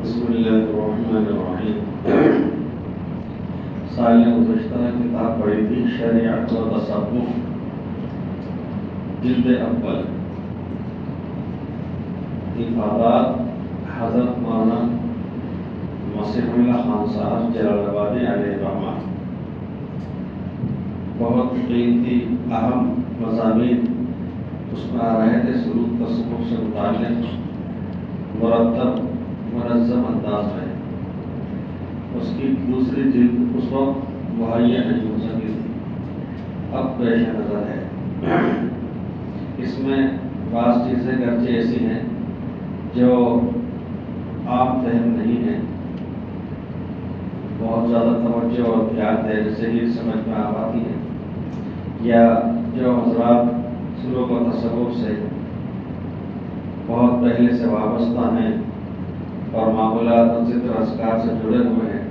بسم اللہ الرحمن الرحیم۔ سال نے گزشتہ کتاب پڑھی تھی شریعت و تصوف، جلد اول، افادات حضرت مولانا مسیح اللہ خان صاحب جلال آبادی علیہ الرحمہ۔ بہت قیمتی اہم مضامین اس میں آ رہے تھے، سلوک تصوف سے متعلق مرتب منظم انداز میں۔ اس کی دوسری جلد اس وقت مہیا نہیں ہو سکی تھی، اب پیش نظر ہے۔ اس میں بعض چیزیں گرچہ ایسی ہیں جو عام فہم نہیں ہیں، بہت زیادہ توجہ اور دھیان دینے سے ہی سمجھ میں آ پاتی ہیں، یا جو حضرات سلوک و تصوف سے بہت پہلے سے وابستہ ہیں اور معمولات و ذکر اذکار سے جڑے ہوئے ہیں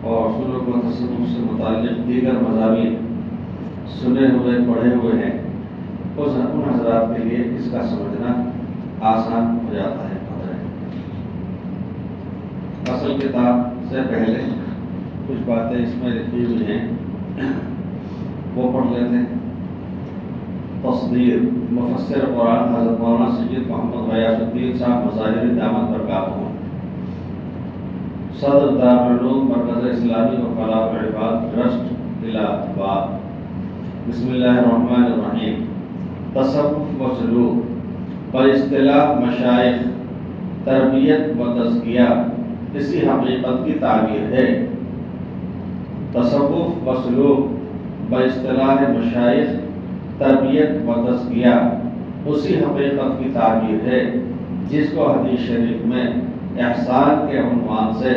اور سلوک و تصوف سے متعلق دیگر مضامین سنے ہوئے پڑھے ہوئے ہیں، ان حضرات کے لیے اس کا سمجھنا آسان ہو جاتا ہے۔ اصل کتاب سے پہلے کچھ باتیں اس میں لکھی ہوئی ہیں، وہ پڑھ لیتے ہیں۔ تصدیر مفسر قرآن حضرت مولانا سید محمد غیاث الدین صاحب مظاہر دامت برکاتہ، صدر دارالعلوم مرکز اسلامی و فلاح العباد ٹرسٹ الہ آباد۔ بسم اللہ الرحمن الرحیم۔ تصوف و سلوک پر اصطلاح مشائخ تربیت و تزکیہ اسی حقیقت کی تعبیر ہے۔ تصوف و سلوک پر اصطلاح مشائخ تربیت و تزکیہ اسی حقیقت کی تعبیر ہے جس کو حدیث شریف میں احسان کے عنوان سے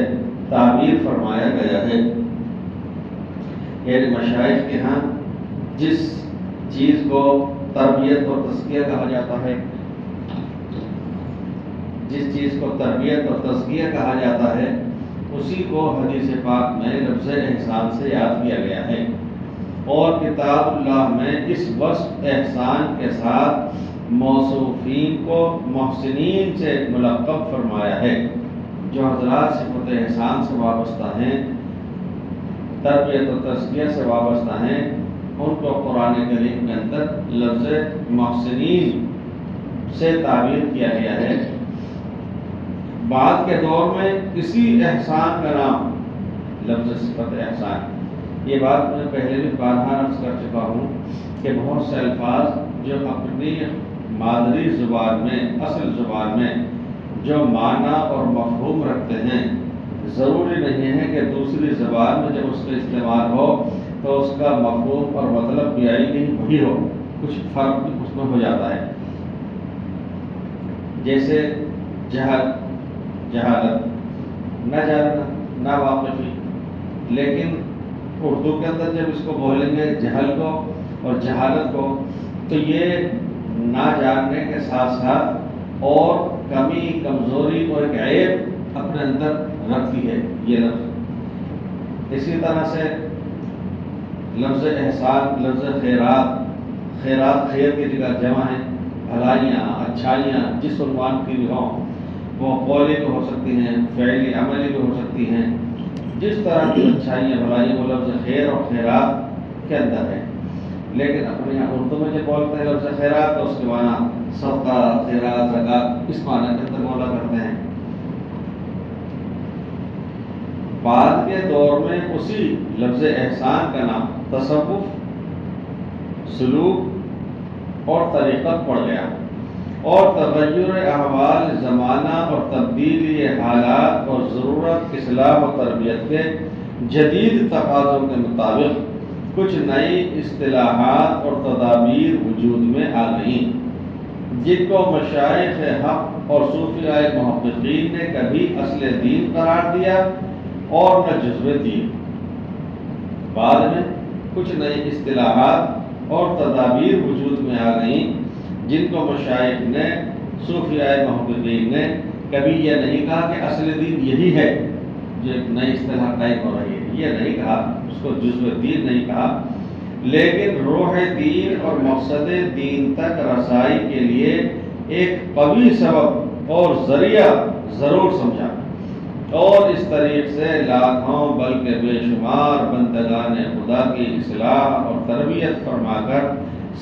تعبیر فرمایا گیا ہے۔ یعنی مشائخ کے ہاں جس چیز کو تربیت اور تزکیہ کہا جاتا ہے، جس چیز کو تربیت اور تزکیہ کہا جاتا ہے، اسی کو حدیث پاک میں لفظ احسان سے یاد کیا گیا ہے، اور کتاب اللہ میں اس وصف احسان کے ساتھ موصوفین کو محسنین سے ملقب فرمایا ہے۔ جو حضرات صفت احسان سے وابستہ ہیں، تربیت و تزکیہ سے وابستہ ہیں، ان کو قرآن کریم کے اندر لفظ محسنین سے تعبیر کیا گیا ہے۔ بعد کے دور میں اسی احسان کا نام لفظ صفت احسان، یہ بات میں پہلے بھی بارہا عرض کر چکا ہوں کہ بہت سے الفاظ جو اپنی مادری زبان میں، اصل زبان میں جو معنی اور مفہوم رکھتے ہیں، ضروری نہیں ہے کہ دوسری زبان میں جب اس کا استعمال ہو تو اس کا مفہوم اور مطلب بھی وہی ہو، کچھ فرق بھی اس میں ہو جاتا ہے۔ جیسے جہالت، نہ جاننا، نہ واقفی، لیکن اردو کے اندر جب اس کو بولیں گے جہل کو اور جہالت کو، تو یہ نہ جاننے کے ساتھ ساتھ اور کمی، کمزوری اور ایک عیب اپنے اندر رکھتی ہے یہ لفظ۔ اسی طرح سے لفظ احسان، لفظ خیرات، خیرات خیر کی جگہ جمع ہے، بھلائیاں، اچھائیاں جس عنوان کی بھی ہوں، وہ قولی بھی ہو سکتی ہیں، فعلی عملی بھی ہو سکتی ہیں، جس طرح کی اچھائیاں بھلائیاں وہ لفظ خیر اور خیرات کے اندر ہے۔ لیکن اپنے یہاں اردو میں جب بولتے ہیں لفظ خیرات تو اس کے معنی صدقہ، خیرات، زکوٰۃ اس معنی کے اندر بولا کرتے ہیں۔ بعد کے دور میں اسی لفظ احسان کا نام تصوف، سلوک اور طریقت پڑ گیا، اور تغیر احوال زمانہ اور تبدیلی حالات اور ضرورت اصلاح و تربیت کے جدید تقاضوں کے مطابق کچھ نئی اصطلاحات اور تدابیر وجود میں آ گئیں، جن کو مشائخ حق اور صوفیاء محققین نے کبھی اصل دین قرار دیا اور نہ جزو دین۔ بعد میں کچھ نئی اصطلاحات اور تدابیر وجود میں آ گئیں جن کو مشائخ نے، صوفیاء محققین نے کبھی یہ نہیں کہا کہ اصل دین یہی ہے جو ایک نئی اصطلاح قائم ہو رہی ہے، یہ نہیں کہا، اس کو جزو دین نہیں کہا، لیکن روح دین اور مقصد دین تک رسائی کے لیے ایک قوی سبب اور ذریعہ ضرور سمجھا۔ اور اس طریق سے لاکھوں بلکہ بے شمار بندگان خدا کی اصلاح اور تربیت فرما کر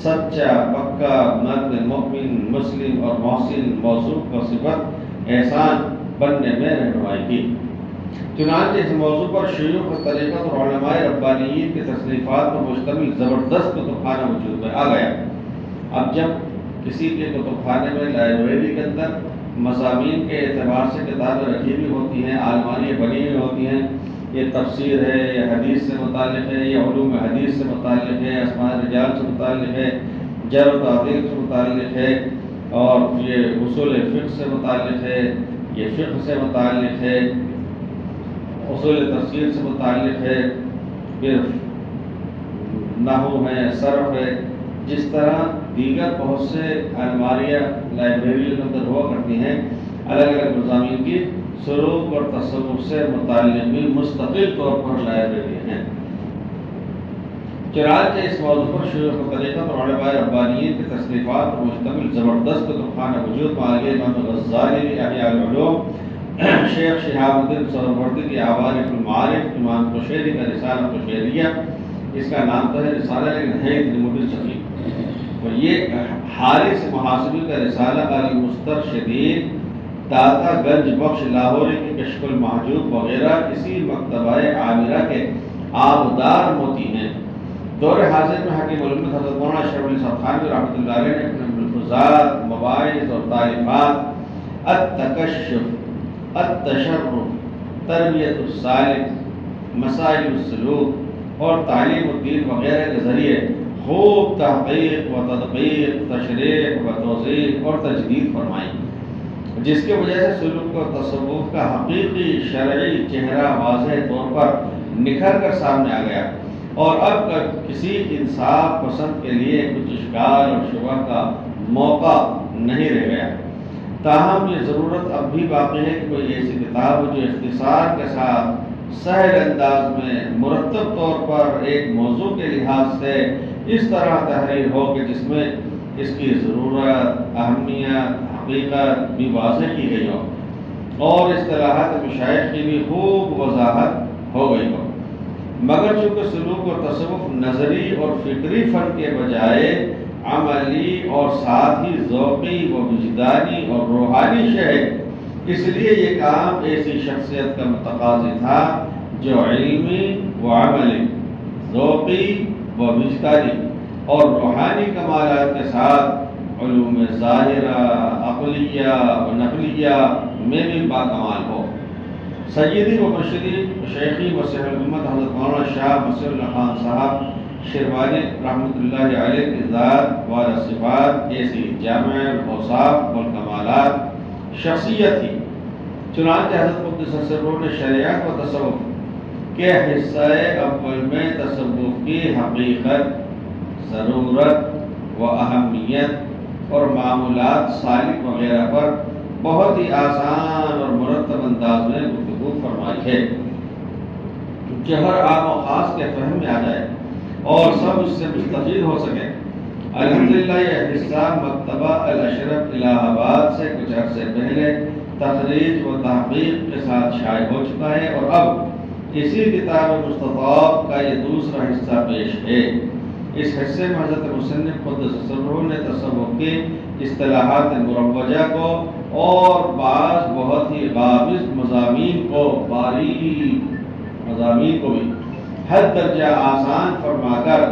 سچا پکا مرد مومن مسلم اور محسن موصوف کو صفت احسان بننے میں رہنمائی کی۔ چنانچہ اس موضوع پر شیوخ طریقت اور علماء ربانیین کے تصنیفات پر مشتمل زبردست کتب خانہ وجود میں آ گیا۔ اب جب کسی کے کتب خانے میں لائبریری کے اندر مضامین کے اعتبار سے کتابیں رکھی ہوئی ہوتی ہیں، عالمانیاں بنی ہوئی ہوتی ہیں، یہ تفسیر ہے، یہ حدیث سے متعلق ہے، یہ علوم حدیث سے متعلق ہے، اسماء رجال سے متعلق ہے، جر و تعدیل سے متعلق ہے، اور یہ اصول فقہ سے متعلق ہے، یہ فقہ سے متعلق ہے، اصول تفسیر سے متعلق ہے، پھر نحو ہے، صرف ہے، جس طرح دیگر بہت سے الماریاں لائبریری کے اندر ہوا کرتی ہیں، الگ الگ مضامین کی سلوک اور تصوف سے متعلق بھی مستقل طور پر لائبریری ہیں۔ چنانچہ اس موضوع پر شیوخ طریقت اور علماء ربانیین کے تصنیفات پر مشتمل زبردست کتب خانہ وجود میں آ گئے۔ امام غزالی احیاء العلوم، شیخ شہاب الدین سہروردی کی عوارف المعارف، امام قشیری کا رسالہ قشیریہ، اس کا نام تو ہے رسالہ لیکن ہے اتنی موٹی صحیح، اور یہ حارث محاسبی کا رسالہ المسترشدین، داتا گنج بخش لاہوری کی کشف المحجوب وغیرہ اسی مکتبہ عامرہ کے آبدار موتی ہیں۔ دور حاضر میں حکیم علوم حضرت مولانا اشرف علی صاحب خانوی رحمۃ اللہ علیہ نے اپنے ملفوظات، مواعظ اور تعلیفات التکشف، التشرف، تربیت السالک، مسائل السلوک اور تعلیم الدین وغیرہ کے ذریعے خوب تحقیق و تدقیق، تشریح و توضیح اور تجدید فرمائی، جس کی وجہ سے سلوک و تصوف کا حقیقی شرعی چہرہ واضح طور پر نکھر کر سامنے آ گیا، اور اب کسی انصاف پسند کے لیے کچھ اشکال اور شبہ کا موقع نہیں رہ گیا۔ تاہم یہ ضرورت اب بھی باقی ہے کہ کوئی ایسی کتاب ہو جو اختصار کے ساتھ سہل انداز میں مرتب طور پر ایک موضوع کے لحاظ سے اس طرح تحریر ہو کہ جس میں اس کی ضرورت، اہمیت، حقیقت بھی واضح کی گئی ہو، اور اصطلاحات مشائخ کی بھی خوب وضاحت ہو گئی ہو، مگر چونکہ سلوک اور تصوف نظری اور فکری فن کے بجائے عملی اور ساتھ ہی ذوقی و وجدانی اور روحانی شے ہے، اس لیے یہ کام ایسی شخصیت کا متقاضی تھا جو علمی و عملی، ذوقی و وجدانی اور روحانی کمالات کے ساتھ علوم ظاہرہ، عقلیہ و نقلیہ میں بھی باکمال ہو۔ سیدی و مرشدی شیخی مسیح الامت حضرت مولانا شاہ مسیح اللہ خان صاحب شیروانی رحمۃ اللہ علیہ کی ذات و صفات ایسی جامع الاوصاف والکمالات شخصیت تھی، چنانچہ حضرت قدس سرور نے شریعت و تصوف کے حصہ اول میں تصوف کی حقیقت، ضرورت و اہمیت اور معمولات سالک وغیرہ پر بہت ہی آسان اور مرتب انداز میں گفتگو فرمائی ہے کہ ہر عام و خاص کے فہم میں آ جائے اور سب اس سے مستفید ہو سکے۔ الحمدللہ یہ حصہ مکتبہ الاشرف الہ آباد سے کچھ عرصے پہلے تخریج و تحقیق کے ساتھ شائع ہو چکا ہے، اور اب اسی کتاب مستطاب کا یہ دوسرا حصہ پیش ہے۔ اس حصے میں حضرت مصنف قدس سرہ نے تصوف کی اصطلاحات مروجہ کو اور بعض بہت ہی غامض مضامین کو، باریک مضامین کو بھی حد درجہ آسان فرما کر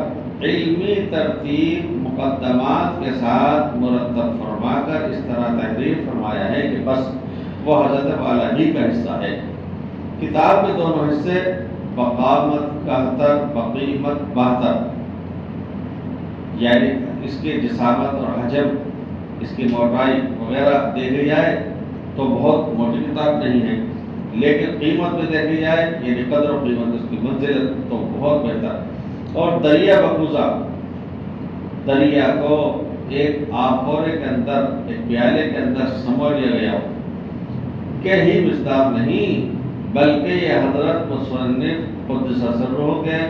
علمی ترتیب مقدمات کے ساتھ مرتب فرما کر اس طرح تحریر فرمایا ہے کہ بس وہ حضرت والا ہی کا حصہ ہے۔ کتاب کے دونوں حصے بقامت 71، بقیمت 72، یعنی اس کی جسامت اور حجم، اس کی موٹائی وغیرہ دیکھی جائے تو بہت موٹی کتاب نہیں ہے، لیکن قیمت میں دیکھی جائے یعنی قدر و قیمت اس کی منزلت تو بہت بہتر۔ اور دریا بقوزہ، دریا کو ایک آفورے کے اندر، ایک پیالے کے اندر سمو لیا گیا ہو کہ ہی مصداق نہیں، بلکہ یہ حضرت مصنف قدس سرہ کے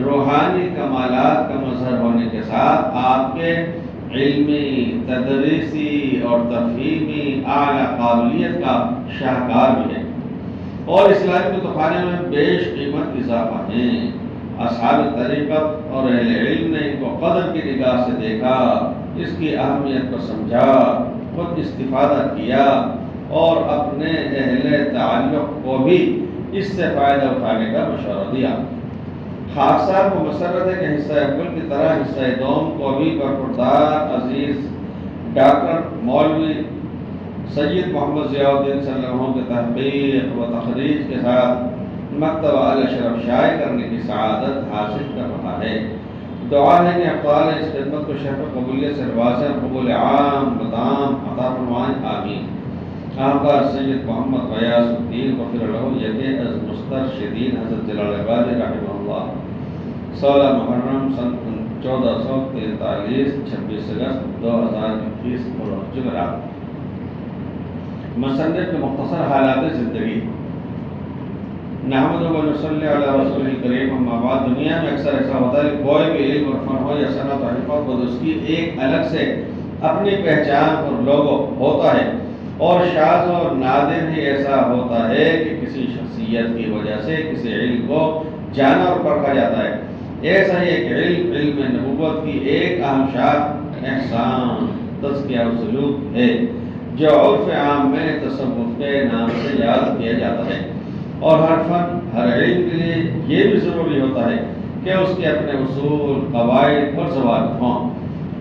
روحانی کمالات کا مظہر ہونے کے ساتھ آپ کے علمی، تدریسی اور تفہیمی اعلیٰ قابلیت کا شاہکار بھی ہے۔ اور اسلامی کتبخانے میں بیش قیمت اضافہ ہیں۔ اصحاب طریقت اور اہل علم نے ان کو قدر کی نگاہ سے دیکھا، اس کی اہمیت کو سمجھا، خود استفادہ کیا اور اپنے اہل تعلق کو بھی اس سے فائدہ اٹھانے کا مشورہ دیا۔ خاصہ کو مسرت ہے کہ حصہ اول کی طرح حصہ دوم کو بھی برخوردار عزیز ڈاکٹر مولوی سید محمد ضیاء الدین صلی اللہ علیہ وسلم کے تحقیق و تخریج کے ساتھ مکتبہ الاشرف شائع کرنے کی سعادت حاصل کر رہا ہے۔ دعا ہے کہ افضال اس خدمت کو شرف قبولیت سے واسع قبول عام بدام عطا فرمائیں، آمین۔ آقا سید محمد غیاث الدین غفر له یکے از مسترشدین حضرت جلال آبادی رحمہ اللہ، 16 محرم سن 1443، 26 اگست 2021 جمعرات۔ مصنف کے مختصر حالات زندگی۔ نحمد و نصلی علی رسول کریم، اما بعد۔ دنیا میں اکثر ایسا ہوتا ہے کہ کوئی بھی علم اور فن ہو یا صنعت و حرفت ہو، اس کی ایک الگ سے اپنی پہچان اور لوگو ہوتا ہے، اور شاذ اور نادر ہی ایسا ہوتا ہے کہ کسی شخصیت کی وجہ سے کسی علم کو جانا اور پرکھا جاتا ہے۔ ایسا ہی ایک علم نبوت کی ایک اہم شاخ احسان، تزکیہ و سلوک ہے، جو عرف عام میں تصوف کے نام سے یاد کیا جاتا ہے۔ اور ہر فن، ہر علم کے لیے یہ بھی ضروری ہوتا ہے کہ اس کے اپنے اصول، قواعد اور ضوابط ہوں،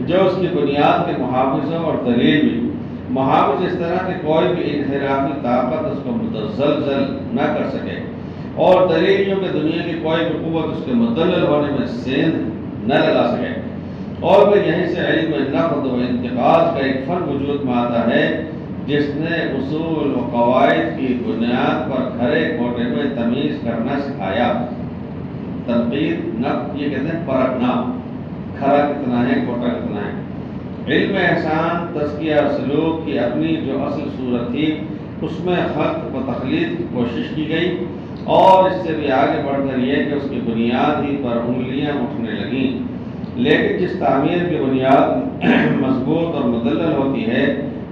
جو اس کی بنیاد کے محافظ ہوں، اور دلیل بھی محافظ اس طرح کہ کوئی بھی انحرافی طاقت اس کو متزلزل نہ کر سکے، اور دلیلیوں کے دنیا کی کوئی بھی قوت اس کے مدلل ہونے میں سیندھ نہ لگا سکے۔ اور پھر یہیں سے علم نقد و انتقاد کا ایک فن وجود میں آتا ہے، جس نے اصول و قواعد کی بنیاد پر کھرے کھوٹے میں تمیز کرنا سکھایا۔ تنقید، نقد، یہ کہتے ہیں پرکھنا، کھرا کتنا ہے، کھوٹا کتنا ہے۔ علم احسان، تزکیہ اور سلوک کی اپنی جو اصل صورت تھی، اس میں خلق و تخلیق کی کوشش کی گئی، اور اس سے بھی آگے بڑھ کر یہ کہ اس کی بنیاد ہی پر انگلیاں اٹھنے لگیں۔ لیکن جس تعمیر کی بنیاد مضبوط اور مدلل ہوتی ہے،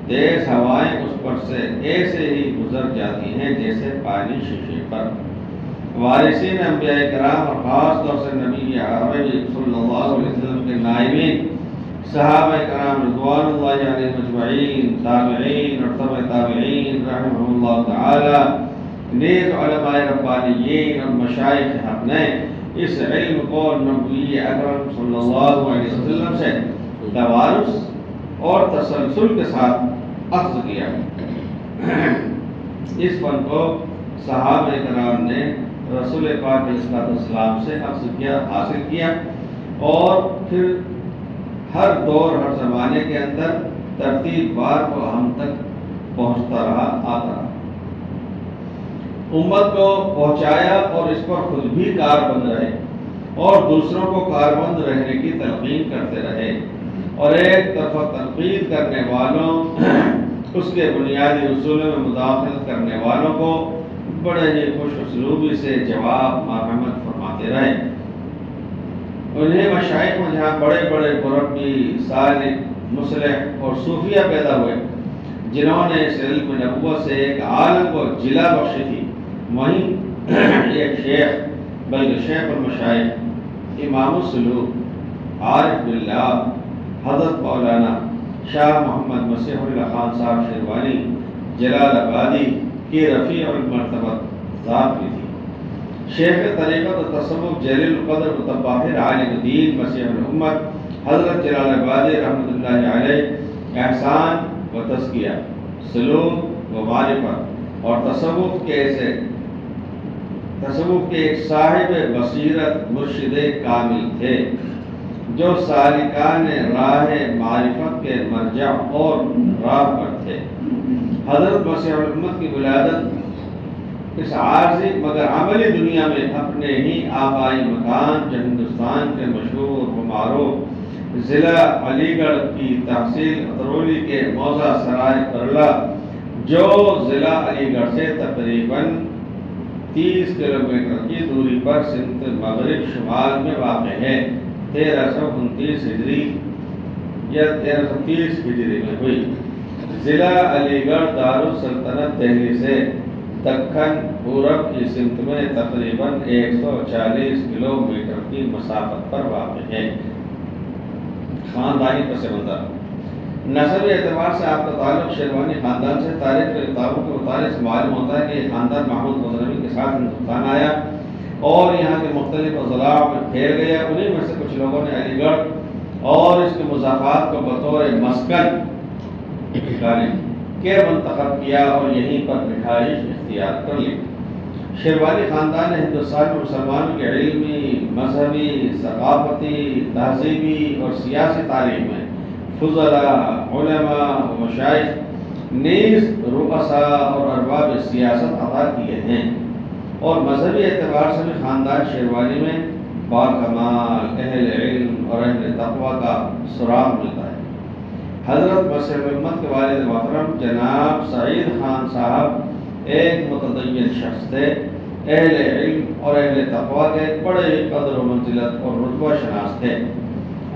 تیز ہوائیں اس پر سے ایسے ہی گزر جاتی ہیں جیسے پانی شیشے پر۔ وارثین انبیاء کرام اور خاص طور سے نبی عربی صلی اللہ علیہ وسلم کے نائبین صحابہ کرام رضوان اللہ علیہم اجمعین، تابعین اور تبع تابعین رحمهم اللہ تعالی، نیز علماء ربانیین اور مشائخ حق نے اس علم کو نبی اکرم صلی اللہ علیہ وسلم سے توارث اور تسلسل کے ساتھ اخذ کیا۔ اس فن کو صحابہ کرام نے رسول پاک علیہ السلام سے اخذ کیا، حاصل کیا، اور پھر ہر دور، ہر زمانے کے اندر ترتیب بار کو ہم تک پہنچتا رہا، آتا رہا، امت کو پہنچایا، اور اس پر خود بھی کاربند رہے اور دوسروں کو کاربند رہنے کی تلقین کرتے رہے، اور ایک طرفہ تنقید کرنے والوں، اس کے بنیادی اصولوں میں مداخلت کرنے والوں کو بڑے ہی خوش اسلوبی سے جواب مرحمت فرماتے رہے۔ انہیں مشائخ میں جہاں بڑے بڑے مربی، سالک، مصلح اور صوفیہ پیدا ہوئے، جنہوں نے اس علم نبوت سے ایک عالم کو جلا بخشی تھی، وہیں ایک شیخ، بلکہ شیخ المشائخ، امام السلوک، عارف باللہ، حضرت مولانا شاہ محمد مسیح اللہ خان صاحب شیروانی جلال آبادی کی رفیع المرتبہ ذات بھی تھی۔ شیخ طریقت و تصوف جلیل القدر متباہر عالم دین مسیح الامت حضرت جلال آبادی رحمۃ اللہ علیہ، احسان و تزکیہ، سلوک و معرفت اور تصوف کے ایک صاحب بصیرت مرشد کامل تھے، جو سالکان راہ معرفت کے مرجع اور راہ پر تھے۔ حضرت مسیح الامت کی ولادت اس عارضی مگر عملی دنیا میں اپنے ہی آبائی مکان، جو ہندوستان کے مشہور و معروف ضلع علی گڑھ کی تحصیل اترولی کے موضع سرائے کرلا، جو ضلع علی گڑھ سے تقریباً 30 کلومیٹر کی دوری پر سمت مغرب شمال میں واقع ہے، 1329 ہجری یا 1330 ہجری میں ہوئی۔ ضلع علی گڑھ دارالسلطنت دہلی سے دکن پورب کی سمت میں تقریباً 140 کلومیٹر کی مسافت پر واقع ہے۔ خاندانی پس منظر، نسبی اعتبار سے آپ کا تعلق شیروانی خاندان سے تاریخ کے کتابوں کے مطالعے سے معلوم ہوتا ہے کہ یہ خاندان محمود غزنوی کے ساتھ ہندوستان آیا اور یہاں کے مختلف اضلاع میں پھیل گیا۔ انہیں میں سے کچھ لوگوں نے علی گڑھ اور اس کے مضافات کو بطور مسکن کے منتخب کیا اور یہیں پر رہائش اختیار کر لی۔ شیروانی خاندان نے ہندوستان میں مسلمانوں کے علمی، مذہبی، ثقافتی، تہذیبی اور سیاسی تاریخ میں فضلاء، علماء و مشائخ نیز رؤساء اور ارباب سیاست عطا کیے ہیں، اور مذہبی اعتبار سے بھی خاندان شیروانی میں باکمال اہل علم اور اہل تقوی کا سراغ ملتا ہے۔ حضرت مسیح امت کے والد محترم جناب سعید خان صاحب ایک متدین شخص تھے، اہل علم اور اہل تقوی کے بڑے قدر و منزلت اور رتبہ شناس تھے۔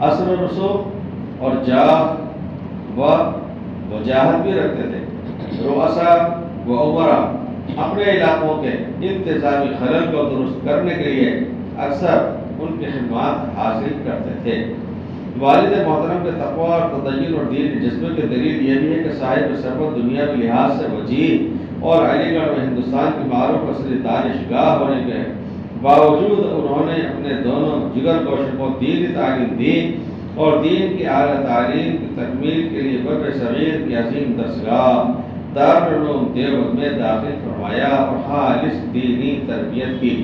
اثر و رسوخ اور جاہ و وجاہت بھی رکھتے تھے۔ رؤساء و امراء اپنے علاقوں کے انتظامی خلل کو درست کرنے کے لیے اکثر ان کی خدمات حاصل کرتے تھے۔ والد محترم کے تقوی اور تدین اور دین کے جذبے کی دلیل یہ بھی ہے کہ صاحب ثروت دنیاوی لحاظ سے وجیح اور علی گڑھ میں ہندوستان کی معروف اصلی دانشگاہ ہونے کے باوجود انہوں نے اپنے دونوں جگر گوشوں کو دینی تعلیم دی اور دین کی اعلیٰ تعلیم کی تکمیل کے لیے بر صغیر کی عظیم درسگاہ دارالعلوم دیوبند میں داخل فرمایا اور خالص دینی تربیت کی۔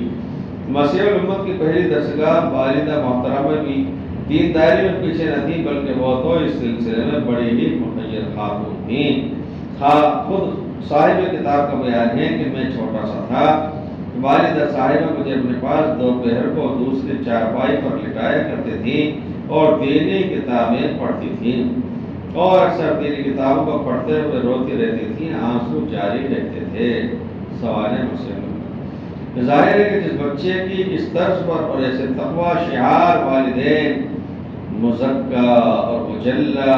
مسیح الامت کی پہلی درسگاہ والدہ محترمہ بھی دینداری میں پیچھے نہ تھی، بلکہ وہ تو اس سلسلے میں بڑی ہی مخیر خاتون تھیں۔ خود صاحب کتاب کا بیان ہے کہ میں چھوٹا سا تھا، والدہ صاحبہ مجھے اپنے پاس دوپہر کو دوسری چارپائی پر لٹایا کرتی تھیں اور دینی کتابیں پڑھتی تھیں، اور اکثر دینی کتابوں کو پڑھتے ہوئے روتی رہتی تھیں، آنسو جاری رہتے تھے۔ سوال مسلم ظاہر ہے کہ جس بچے کی اس طرز پر اور ایسے تقوی شعار والدین مزکہ اور مجلہ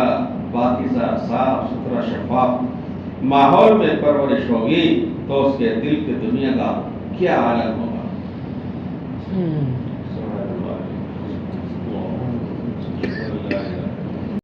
پاکیزہ صاف ستھرا شفاف ماحول میں پرورش ہوگی تو اس کے دل کی دنیا کا کیا عالم ہوگا۔